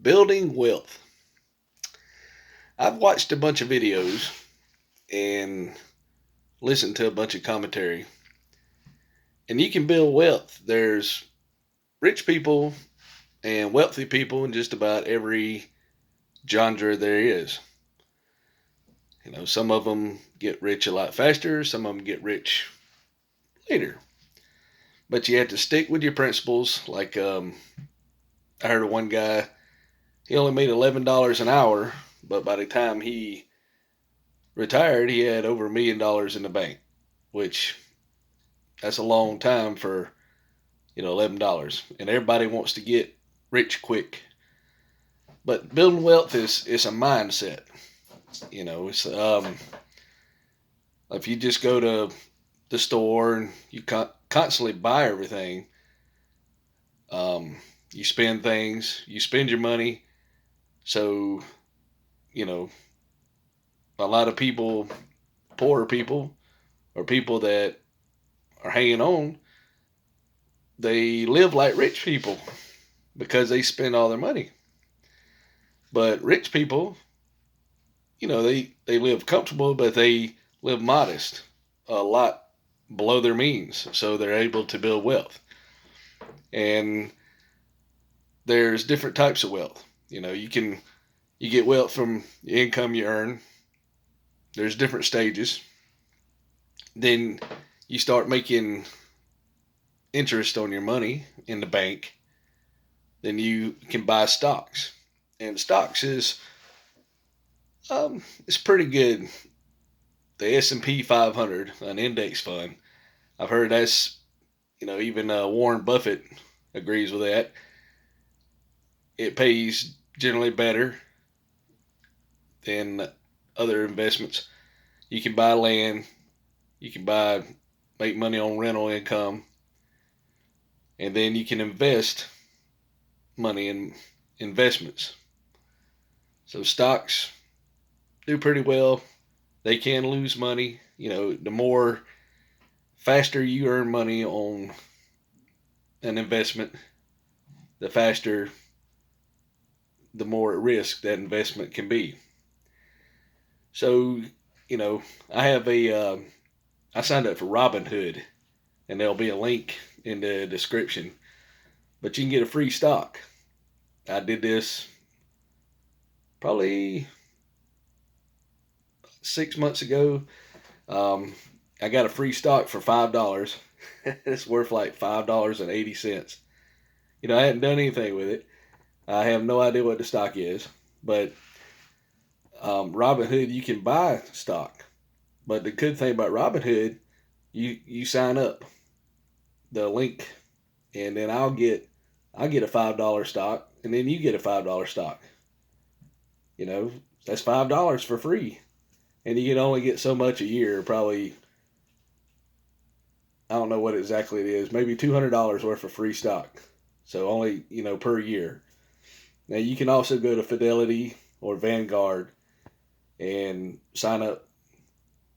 Building wealth. I've watched a bunch of videos and listened to a bunch of commentary, and you can build wealth. There's rich people and wealthy people in just about every genre there is. Some of them get rich a lot faster, some of them get rich later. But you have to stick with your principles. I heard of one guy, he only made $11 an hour, but by the time he retired, he had over $1 million in the bank, which that's a long time for $11. And everybody wants to get rich quick, but building wealth is a mindset. It's if you just go to the store and you constantly buy everything, you spend things, you spend your money. So you know a lot of people, poorer people, or people that are hanging on, they live like rich people because they spend all their money. But rich people, they live comfortable, but they live modest, a lot below their means, so they're able to build wealth. And there's different types of wealth. You get wealth from the income you earn. There's different stages. Then you start making interest on your money in the bank. Then you can buy stocks, and stocks is it's pretty good. The S&P 500, an index fund. I've heard that's even Warren Buffett agrees with that. It pays generally better than other investments. You can buy land, you can make money on rental income, and then you can invest money in investments. So stocks do pretty well. They can lose money. The more faster you earn money on an investment, the faster, the more at risk that investment can be. So, I have I signed up for Robinhood, and there'll be a link in the description. But you can get a free stock. I did this probably 6 months ago. I got a free stock for $5. It's worth like $5.80. I hadn't done anything with it. I have no idea what the stock is, but Robinhood, you can buy stock. But the good thing about Robinhood, you sign up, the link, and then I'll get a $5 stock, and then you get a $5 stock. That's $5 for free, and you can only get so much a year. Probably, I don't know what exactly it is. Maybe $200 worth of free stock. So only per year. Now you can also go to Fidelity or Vanguard and sign up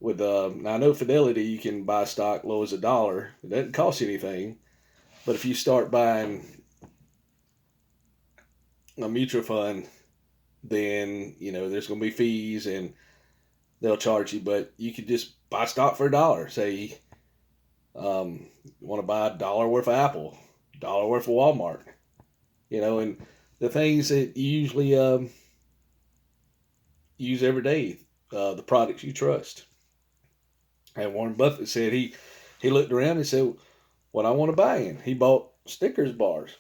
with. Now I know Fidelity, you can buy stock low as $1. It doesn't cost you anything. But if you start buying a mutual fund, then there's going to be fees and they'll charge you. But you could just buy stock for $1. Say you want to buy $1 worth of Apple, $1 worth of Walmart. And the things that you usually use every day, the products you trust. And Warren Buffett said he looked around and said, "What I want to buy in." He bought Snickers bars.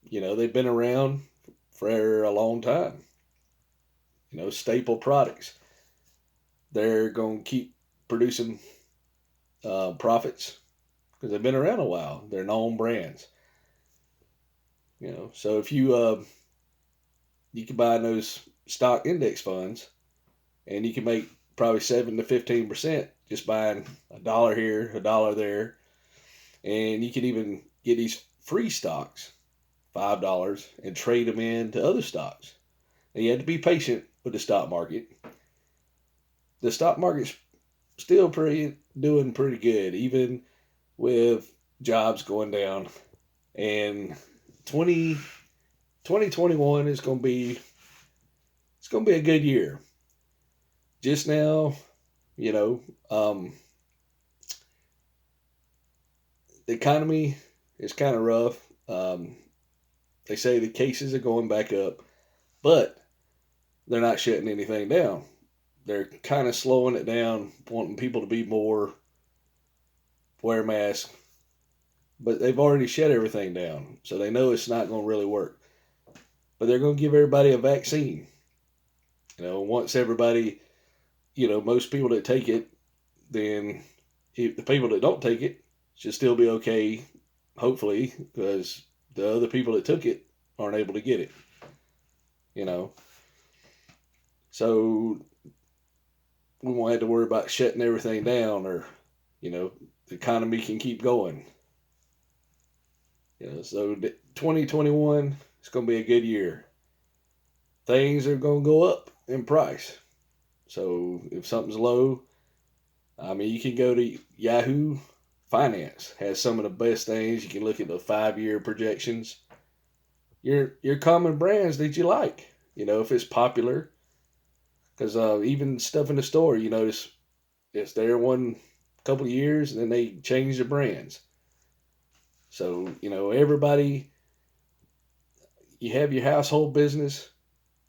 They've been around for a long time. Staple products. They're going to keep producing profits because they've been around a while. They're known brands. So if you can buy those stock index funds, and you can make probably 7 to 15% just buying $1 here, $1 there, and you can even get these free stocks, $5, and trade them into other stocks. And you have to be patient with the stock market. The stock market's still doing pretty good, even with jobs going down. And 2021 is going to be a good year. Just now, you know, the economy is kind of rough. They say the cases are going back up, but they're not shutting anything down. They're kind of slowing it down, wanting people to be more wear masks, but they've already shut everything down, so they know it's not going to really work. But they're going to give everybody a vaccine. Once everybody, most people that take it, then the people that don't take it should still be okay, hopefully, because the other people that took it aren't able to get it. So we won't have to worry about shutting everything down, or the economy can keep going. So 2021 is going to be a good year. Things are going to go up in price. So if something's low, you can go to Yahoo Finance, has some of the best things. You can look at the 5-year projections. Your common brands that you like, if it's popular, because even stuff in the store, you notice it's there one couple of years and then they change the brands. So everybody, you have your household business,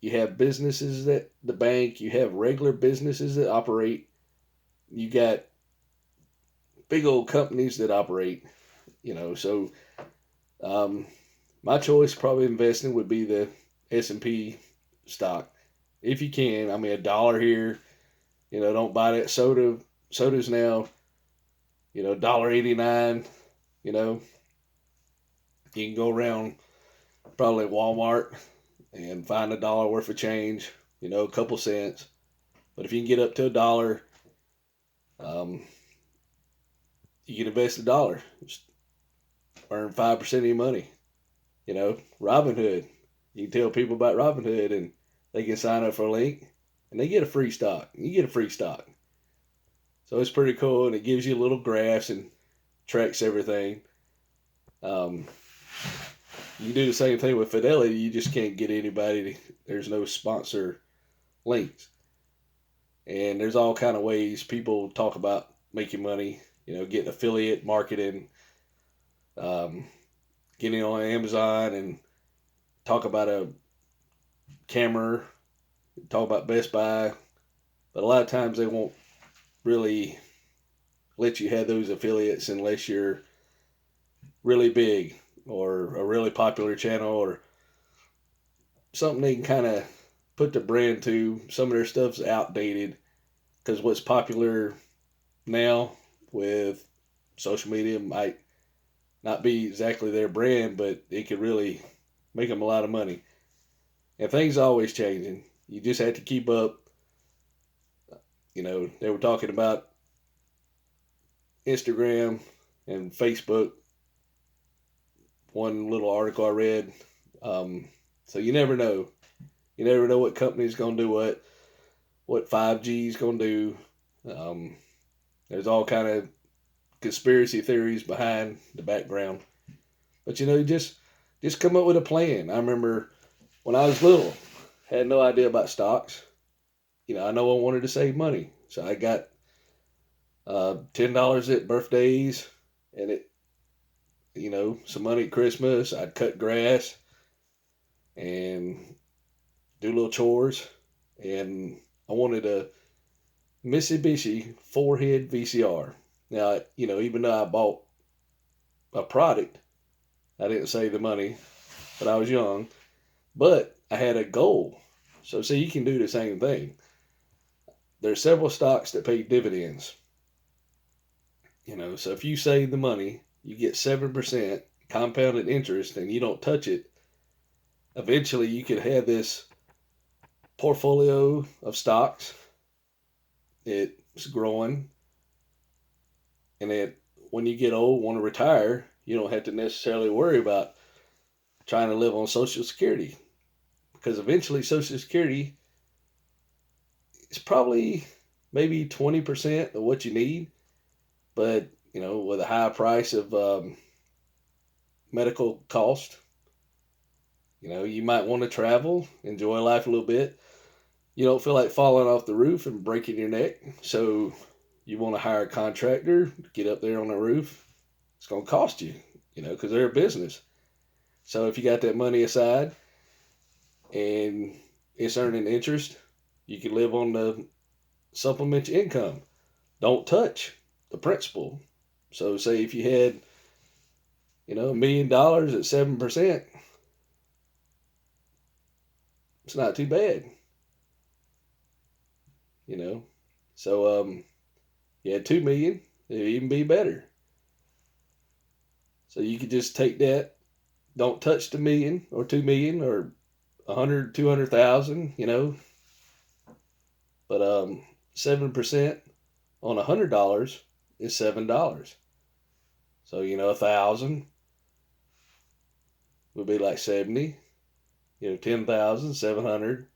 you have businesses that the bank, you have regular businesses that operate, you got big old companies that operate. So my choice probably investing would be the S&P stock, if you can. $1 here. Don't buy that soda. Soda's now $1.89. You can go around probably Walmart and find $1 worth of change. A couple cents. But if you can get up to $1, you can invest $1. Just earn 5% of your money. Robinhood. You can tell people about Robinhood and they can sign up for a link and they get a free stock. You get a free stock. So it's pretty cool, and it gives you little graphs and tracks everything. You do the same thing with Fidelity. You just can't get anybody. There's no sponsor links. And there's all kind of ways people talk about making money, getting affiliate marketing, getting on Amazon and talk about a camera, talk about Best Buy. But a lot of times they won't really let you have those affiliates unless you're really big or a really popular channel or something they can kind of put the brand to. Some of their stuff's outdated because what's popular now with social media might not be exactly their brand, but it could really make them a lot of money. And things are always changing. You just have to keep up. They were talking about Instagram and Facebook. One little article I read. So you never know. You never know what company's going to do what 5G is going to do. There's all kind of conspiracy theories behind the background. But just come up with a plan. I remember when I was little, had no idea about stocks. I know I wanted to save money, so I got $10 at birthdays, and some money at Christmas. I'd cut grass and do little chores, and I wanted a Mitsubishi 4-head VCR. Now, even though I bought a product, I didn't save the money, but I was young. But I had a goal. So, see, you can do the same thing. There's several stocks that pay dividends. So if you save the money, you get 7% compounded interest and you don't touch it. Eventually, you could have this portfolio of stocks. It's growing. And when you get old, want to retire, you don't have to necessarily worry about trying to live on Social Security. Because eventually Social Security is probably maybe 20% of what you need. But, with a high price of medical cost, You might want to travel, enjoy life a little bit. You don't feel like falling off the roof and breaking your neck. So you want to hire a contractor to get up there on the roof. It's going to cost you, because they're a business. So if you got that money aside and it's earning interest, you can live on the supplement your income. Don't touch the principal. So say if you had, $1 million at 7%, it's not too bad, you know. So you had 2 million, it'd even be better. So you could just take that, don't touch the million or 2 million or 100, 200,000, but 7% on $100 is $7. So 1,000 would be like 70, 10,700,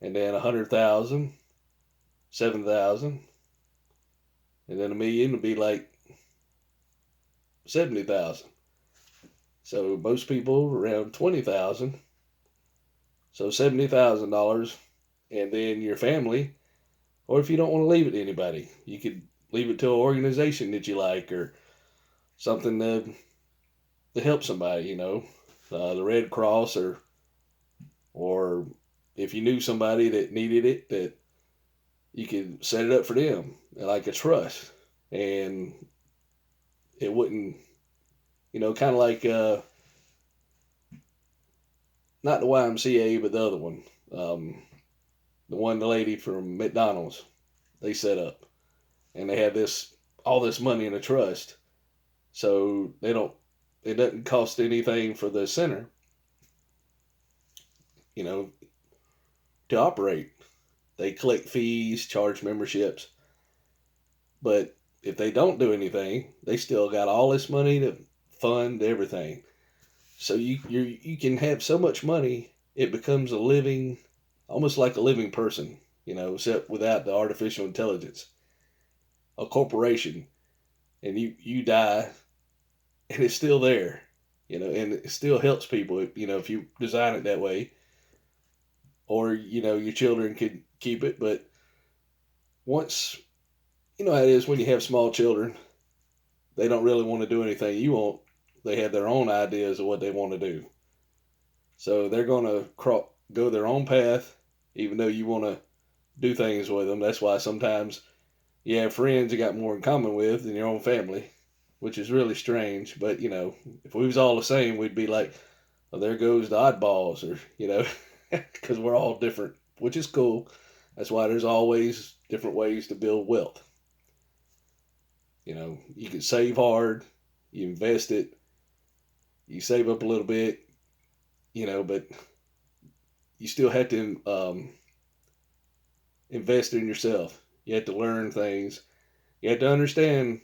and then 100,000, 7,000, and then a million would be like 70,000. So most people around 20,000. So $70,000, and then your family, or if you don't want to leave it to anybody, you could leave it to an organization that you like or something to help somebody. The Red Cross or if you knew somebody that needed it, that you could set it up for them like a trust, and it wouldn't, kind of like not the YMCA, but the other one, the lady from McDonald's, they set up, and they have all this money in a trust, so it doesn't cost anything for the center, you know, to operate. They collect fees, charge memberships, but if they don't do anything, they still got all this money to fund everything. So you can have so much money, it becomes a living, almost like a living person, except without the artificial intelligence. A corporation, and you die, and it's still there, and it still helps people, if you design it that way, or your children could keep it. But once, how it is when you have small children, they don't really want to do anything you want. They have their own ideas of what they want to do. So they're going to go their own path, even though you want to do things with them. That's why sometimes you have friends you got more in common with than your own family, which is really strange. But, if we was all the same, we'd be like, well, there goes the oddballs, or, because we're all different, which is cool. That's why there's always different ways to build wealth. You can save hard, you invest it, you save up a little bit, but you still have to invest in yourself. You have to learn things. You have to understand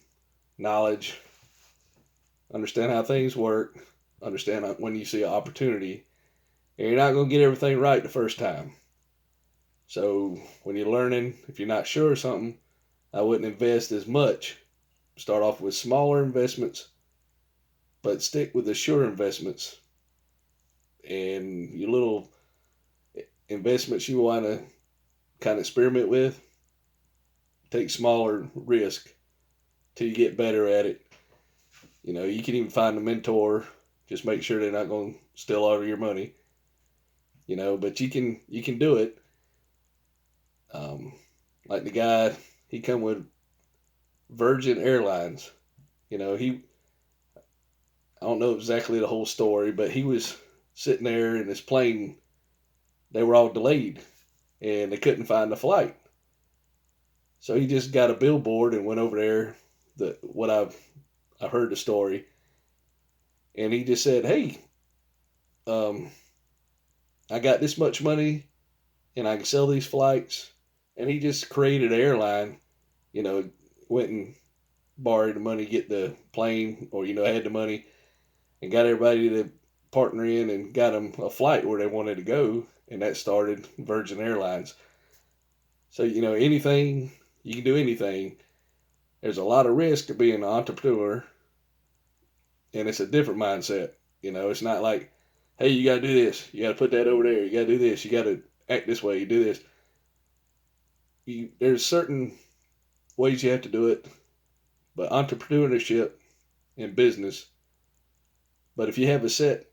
knowledge, understand how things work, understand when you see an opportunity. And you're not going to get everything right the first time. So when you're learning, if you're not sure of something, I wouldn't invest as much. Start off with smaller investments, but stick with the sure investments. And your little investments you want to kind of experiment with, take smaller risk till you get better at it. You can even find a mentor. Just make sure they're not going to steal all of your money. But you can do it. Like the guy, he come with Virgin Airlines. I don't know exactly the whole story, but he was sitting there in his plane. They were all delayed, and they couldn't find the flight. So he just got a billboard and went over there. I heard the story, and he just said, "Hey, I got this much money, and I can sell these flights." And he just created an airline. Went and borrowed the money, get the plane, or had the money, and got everybody to partner in and got them a flight where they wanted to go, and that started Virgin Airlines. So anything, you can do anything. There's a lot of risk to being an entrepreneur, and it's a different mindset. It's not like Hey, you got to do this. You got to put that over there. You got to do this. You got to act this way. You do this. There's certain ways you have to do it, but entrepreneurship and business. But if you have a set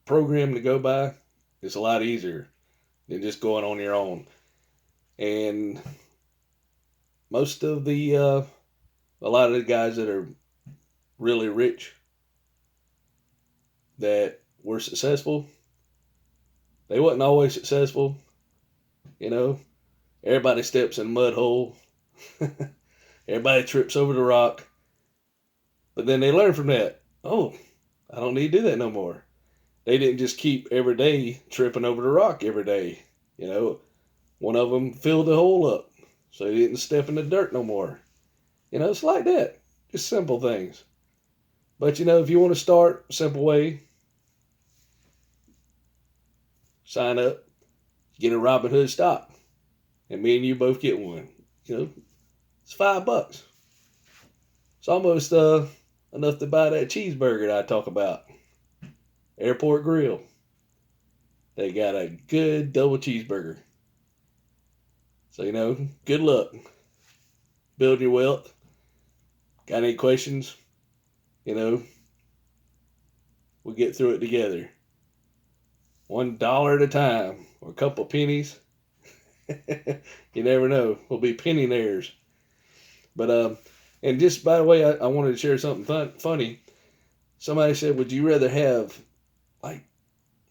program to go by, it's a lot easier than just going on your own. And most of a lot of the guys that are really rich that were successful, they wasn't always successful. You know, everybody steps in a mud hole. Everybody trips over the rock. But then they learn from that. Oh, I don't need to do that no more. They didn't just keep every day tripping over the rock every day. You know, one of them filled the hole up, so he didn't step in the dirt no more. You know, it's like that. Just simple things. But you know, if you want to start a simple way, sign up, get a Robinhood stock, and me and you both get one. You know, it's $5. It's almost enough to buy that cheeseburger that I talk about. Airport Grill. They got a good double cheeseburger. So you know, good luck building your wealth. Got any questions? You know, we'll get through it together. $1 at a time, or a couple pennies. You never know. We'll be pensionaires. But and just by the way, I wanted to share something funny. Somebody said, "Would you rather have like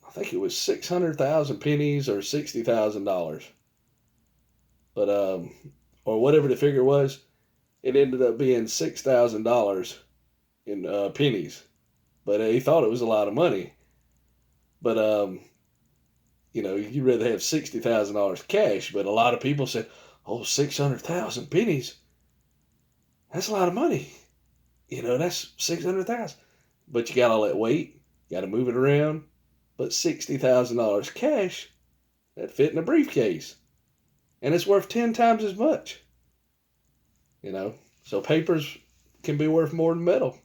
I think it was 600,000 pennies or $60,000?" But or whatever the figure was, it ended up being $6,000 in pennies. But he thought it was a lot of money. But you know, you'd rather have $60,000 cash. But a lot of people said, "Oh, 600,000 pennies. That's a lot of money. You know, that's 600,000. But you got all that weight. You got to move it around. But $60,000 cash, that fit in a briefcase. And it's worth 10 times as much. You know, so papers can be worth more than metal.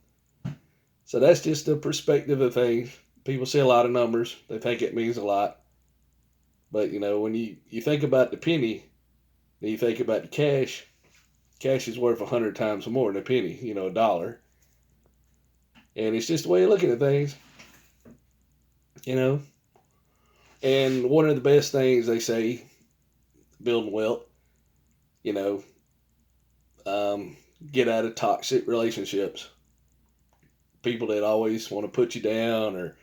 So that's just the perspective of things. People see a lot of numbers. They think it means a lot. But, you know, when you think about the penny, then you think about the cash. Cash is worth 100 times more than a penny, you know, a dollar. And it's just the way of looking at things, you know. And one of the best things they say, building wealth, you know, get out of toxic relationships. People that always want to put you down, or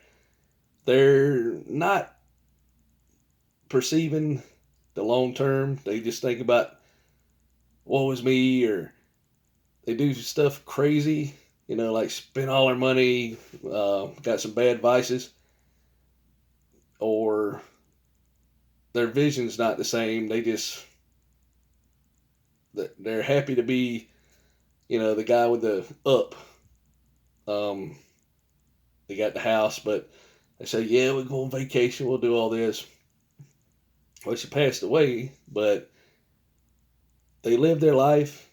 they're not perceiving the long term. They just think about woe is me, or they do stuff crazy, you know, like spend all their money, got some bad vices, or their vision's not the same. They're happy to be, you know, the guy with the up. Um, they got the house, but they say, yeah, we'll go on vacation, we'll do all this. Well, she passed away, but they lived their life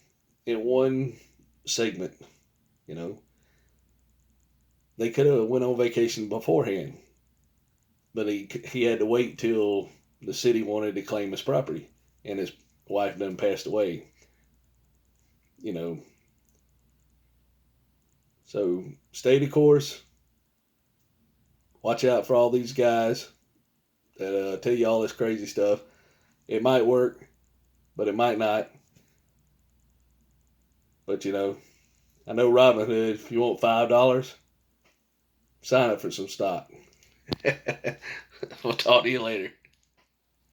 in one segment, you know. They could have went on vacation beforehand, but he had to wait till the city wanted to claim his property, and his wife done passed away, you know. So stay the course. Watch out for all these guys that tell you all this crazy stuff. It might work, but it might not. But you know, I know Robinhood. If you want $5, sign up for some stock. We'll talk to you later.